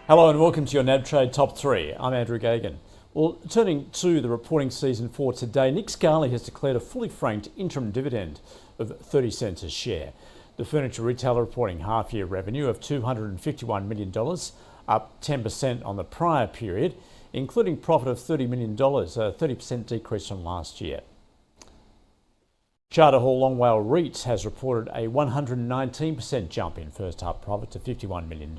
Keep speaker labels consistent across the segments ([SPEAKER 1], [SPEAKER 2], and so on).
[SPEAKER 1] Hello and welcome to your NAB Trade Top 3. I'm Andrew Gagan. Well, turning to the reporting season for today, Scali has declared a fully franked interim dividend of 30 cents a share. The furniture retailer reporting half-year revenue of $251 million, up 10% on the prior period, including profit of $30 million, a 30% decrease from last year. Charter Hall Long Wale REIT has reported a 119% jump in first half profit to $51 million.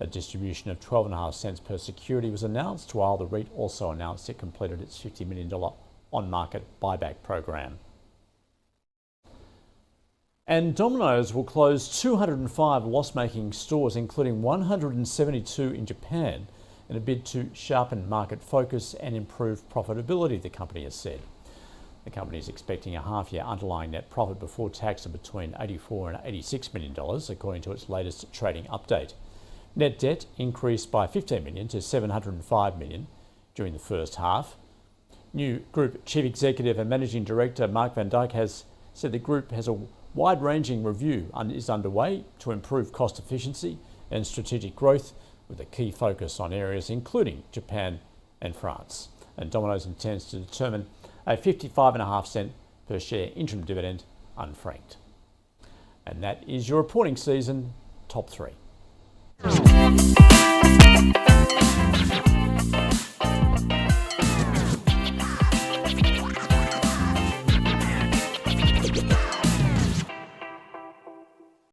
[SPEAKER 1] A distribution of 12.5 cents per security was announced, while the REIT also announced it completed its $50 million on-market buyback program. And Domino's will close 205 loss-making stores, including 172 in Japan, in a bid to sharpen market focus and improve profitability, the company has said. The company is expecting a half-year underlying net profit before tax of between $84 and $86 million, according to its latest trading update. Net debt increased by $15 million to $705 million during the first half. New Group Chief Executive and Managing Director Mark van Dijk has said the group has a wide-ranging review is underway to improve cost efficiency and strategic growth, with a key focus on areas including Japan and France. And Domino's intends to determine a 55.5 cent per share interim dividend unfranked. And that is your reporting season top 3.